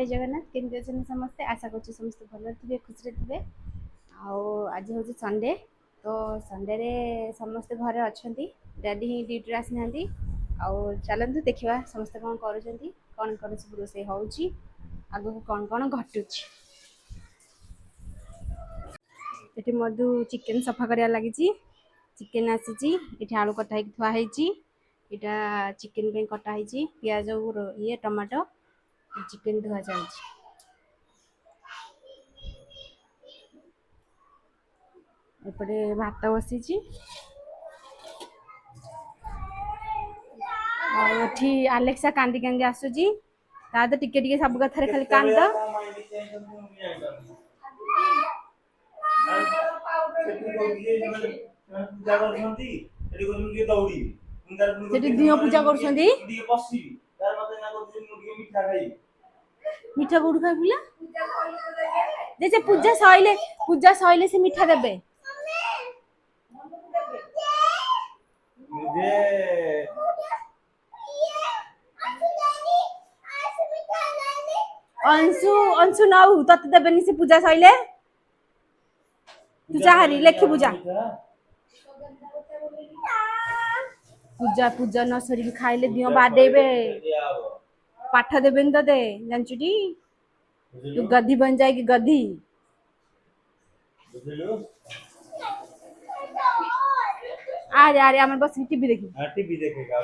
जय जगन्नाथ केन्द्र जन समस्ते आशा कर समस्त भल थे खुशी थे आज हूँ संडे तो संडे रे समस्ते घरे अच्छा डैडी ही ड्यूटी आसी ना चलतु देखा समस्ते कौन कर सब रोसे आग को कौन घटू ये मधु चिकेन सफा कर लगी चिकेन आसी आलू कटा थुआई यहाँ चिकेन पे कटाई पियाज ये टमाटो चिकेन धुआ चलती एपटे भात बसी आलेक्सा कांदी कांदी आसूची ता तो टिके टिके सब कथारे खाली कांद दियो पूजा कर मिठा कोड खाई पिला जैसे पूजा सइले से मिठा देबे अंशु अंशु नाउ तते देबेनी से पूजा सइले तू चाहरी लेखि पूजा पूजा पूजा न सरी खाइले दियो बाडेबे पाठ देबेन तते जानचुटी तू गधी बन जाएगी गधी अरे अरे हमर बस टीवी देखी टीवी देखेगा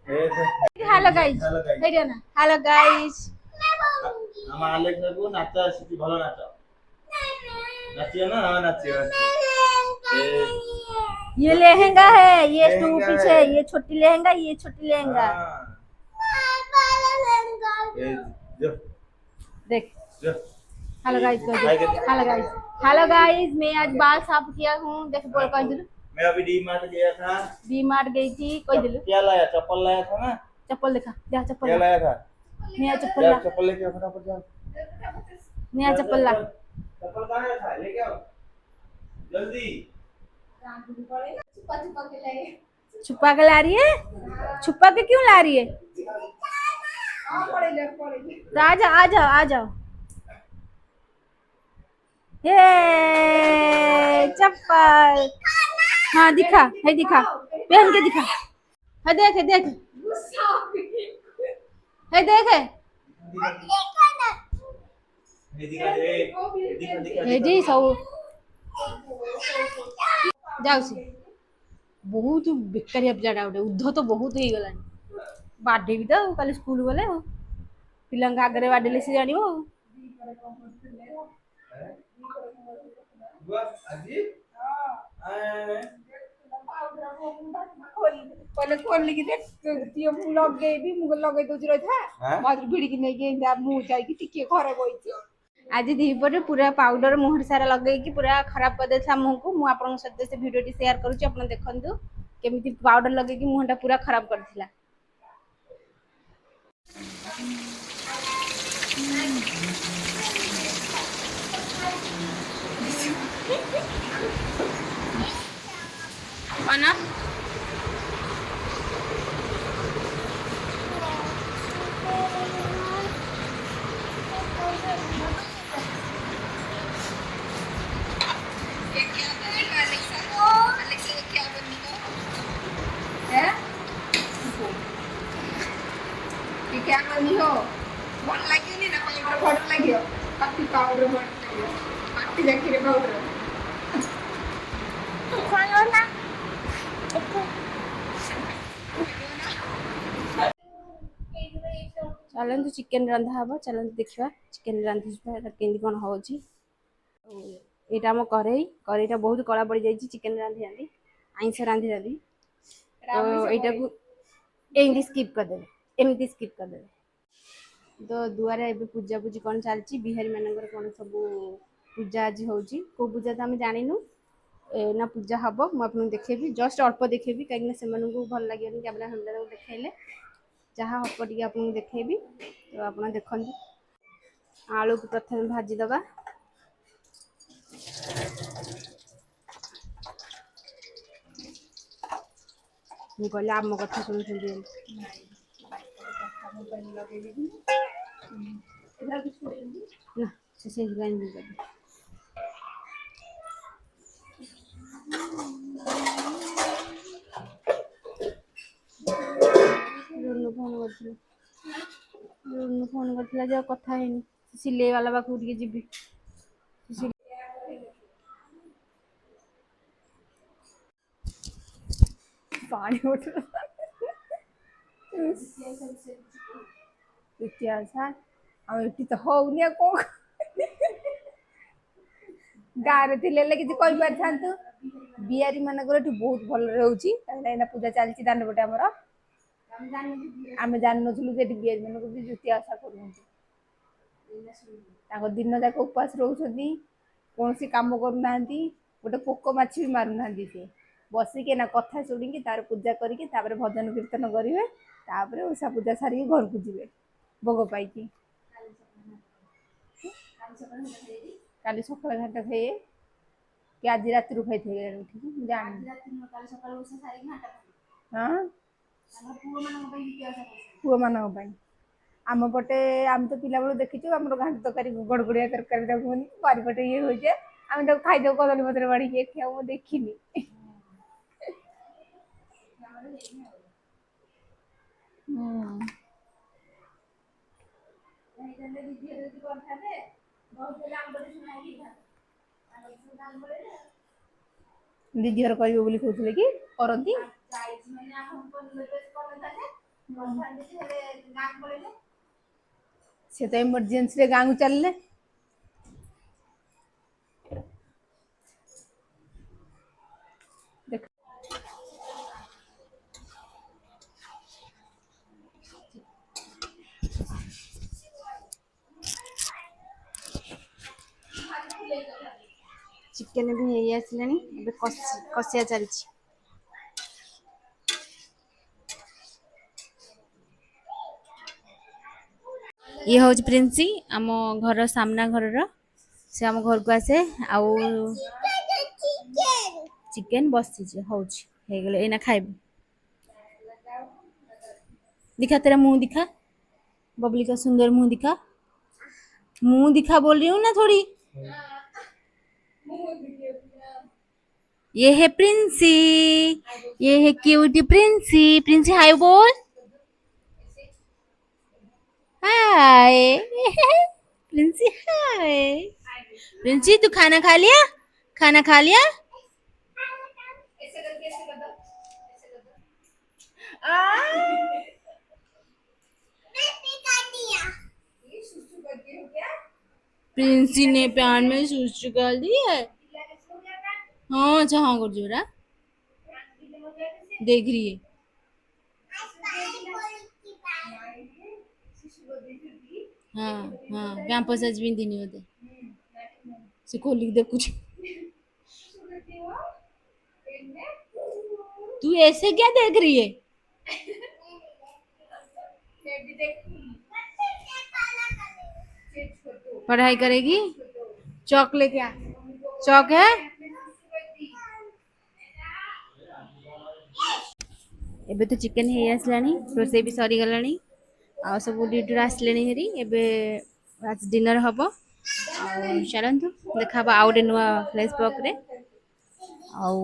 हेलो गाइस हेडिया ना हेलो गाइस हम आलेक्सा को नाचा आसी भलो नाचा नाचियो ना हां नाचियो ये लहंगा है ये तू पीछे ये छोटी लहंगा देख हेलो गाइस मैं आज बाल साफ किया हूं देख बोल कह दिलू मैं अभी डी मार्ट गया था डी मार्ट गई थी कह दिलू क्या लाया चप्पल लाया था ना चप्पल दिखा जा चप्पल क्या लाया था नया चप्पल लेके फटाफट जा नया चप्पल ला चप्पल कहां था लेके आओ जल्दी छुपा के ला रही है छुपा के क्यों ला रही है आ जाओ ये चप्पल हाँ दिखा पहन के दिखा है देख है देख है सब जाऊसी बहुत बेकारिया पिलाटा गोटे उद्ध तो बहुत हो गला बाडे भी तो कल स्कूल गले पिला आगे बाडेले सी जान पहले खोल की लगे लगे दूसरी रहा भिड़की नहीं मुँह जाकि घरे बही आज दीपर पूरा पाउडर मुहर सारा लगे पूरा खराब कर देता मुँह को मुझे सहित से भिडियो शेयर करुच्ची आप देखु केमी पाउडर लगे मुहटा पूरा खराब करथिला ना क्या करनी हो भल लगे ना पाउडर भल लगे पार्टी पाउडर भल लगे पार्टी जाके पाउडर खाओ ना चलतु चिकेन रंधा हम चलतु देखा चिकेन रांधि केमती कौन हो यहाँ आम करेईटा बहुत कला पड़ जाए चिकेन रांधि रांधि आइंस रांधि रांधि तो यहाँ एमती स्किप करदे एमती स्किप करदे तो दुआरे एबे पूजा पूजी कौन चलती बिहारी मानकर कौन सब पूजा आज हो पूजा तो आम जानू ना पूजा हम मुझे देखेबी जस्ट अल्प देखेबी कहीं से भल लगे कैमरा फैमरा देखेले जहाँ हम टे आपको देखेबी तो आप देखु आलू को प्रथम भाजीदबा मुझे आम कथा शुणुं ନା ସେ ସେଇଥିପାଇଁ ବି କଲି। ରୁନୁ ଫୋନ୍ କରିଥିଲା। ରୁନୁ ଫୋନ୍ କରିଥିଲା ଯେ ଆଉ କଥା ହେଇନି। ସିଲେଇ ବାଲା ପାଖକୁ ଟିକେ ଯିବି। ପାଣି ବୋଟଲ ଇତିହାସ ଆଉ ଏଠି ତ ହଉନି ଆଉ କଣ ଗାଁରେ ଥିଲେ ହେଲେ କିଛି କହିପାରିଥାନ୍ତୁ। ବିହାରୀ ମାନଙ୍କର ଏଠି ବହୁତ ଭଲରେ ହଉଛି କାହିଁକିନା ଏଇନା ପୂଜା ଚାଲିଛି ଦାଣ୍ଡପଟେ ଆମର। ଆମେ ଜାଣିନଥିଲୁ ଯେ ଏଠି ବିହାରୀ ମାନଙ୍କୁ ବି ଜୁତିଆ ଓଷା କରୁଛନ୍ତି। ତାଙ୍କ ଦିନ ଯାକ ଉପାସ ରହୁଛନ୍ତି। କୌଣସି କାମ କରୁନାହାନ୍ତି। ଗୋଟେ ପୋକ ମାଛି ବି ମାରୁନାହାନ୍ତି ସେ। ବସିକି ନା କଥା ଶୁଣିକି ତାର ପୂଜା କରିକି ତାପରେ ଭଜନ କୀର୍ତ୍ତନ କରିବେ। ତାପରେ ଓଷା ପୂଜା ସାରିକି ଘରକୁ ଯିବେ ଭୋଗ ପାଇକି। କାଲି ସକାଳେ ଘାଣ୍ଟ ଖାଇବେ କି ଆଜି ରାତିରୁ ଖାଇଥିବେ ଉଠିକି ମୁଁ ଜାଣିନି। ହଁ ପୁଅ ମାନଙ୍କ ପାଇଁ। ଆମ ପଟେ ଆମେ ତ ପିଲା ବେଳୁ ଦେଖିଛୁ ଆମର ଘାଣ୍ଟ ତରକାରୀ ଗଡଗଡିଆ ତରକାରୀ ଟା ହୁଅନି ବାରିପଟେ ଇଏ ହଉଛେ ଆମେ ତାକୁ ଖାଇଦଉ କଦଳୀ ପତ୍ର ବାଢିକି ଏଠି ଆଉ ମୁଁ ଦେଖିନି। ହୁଁ। ଦିଦି ଘର କରିବେ ବୋଲି କହୁଥିଲେ କି କରନ୍ତି। ସେ ତ ଏମର୍ଜେନ୍ସି ରେ ଗାଁକୁ ଚାଲିଲେ। ଦେଖ ଚିକେନ ବି ହେଇ ଆସିଲାଣି ଏବେ କଷିଆ ଚାଲିଛି। ଇଏ ହଉଛି ପ୍ରିନ୍ସି ଆମ ଘର ସାମ୍ନା ଘରର। ସେ ଆମ ଘରକୁ ଆସେ ଆଉ ଚିକେନ ବସିଛି ହଉଛି ହେଇଗଲେ ଏଇନା ଖାଇବୁ। दिखा तेरा मुंह दिखा बबली का सुंदर मुंह दिखा मुंह दिखा बोल रही हूँ ना थोड़ी। ये है प्रिंसी ये है क्यूटी प्रिंसी प्रिंसी हाय बोल हाय प्रिंसी हाय प्रिंसी तू खाना खा लिया प्रिंसी ने प्यान में सुसु कर दी है। हाँ अच्छा हाँ कर जोरा देख रही है। हाँ हाँ कैंपस आज भी नहीं होते से खोली दे कुछ तू ऐसे क्या देख रही है। पढ़ाई करेगी चौक लेके आ चौक है। ଏବେ ତ ଚିକେନ ହେଇ ଆସିଲାଣି ରୋଷେଇ ବି ସରିଗଲାଣି ଆଉ ସବୁ ଡ୍ୟୁଟିରୁ ଆସିଲେଣି ହେରି ଏବେ ଡିନର ହବ ଆଉ ଚାଲନ୍ତୁ ଦେଖାହବ ଆଉ ଗୋଟେ ନୂଆ ଫ୍ରେଶ ବ୍ଲଗରେ ଆଉ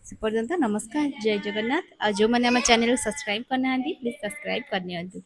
ସେ ପର୍ଯ୍ୟନ୍ତ ନମସ୍କାର ଜୟ ଜଗନ୍ନାଥ ଆଉ ଯେଉଁମାନେ ଆମ ଚ୍ୟାନେଲକୁ ସବସ୍କ୍ରାଇବ୍ କରିନାହାନ୍ତି ପ୍ଲିଜ୍ ସବସ୍କ୍ରାଇବ୍ କରିନିଅନ୍ତୁ।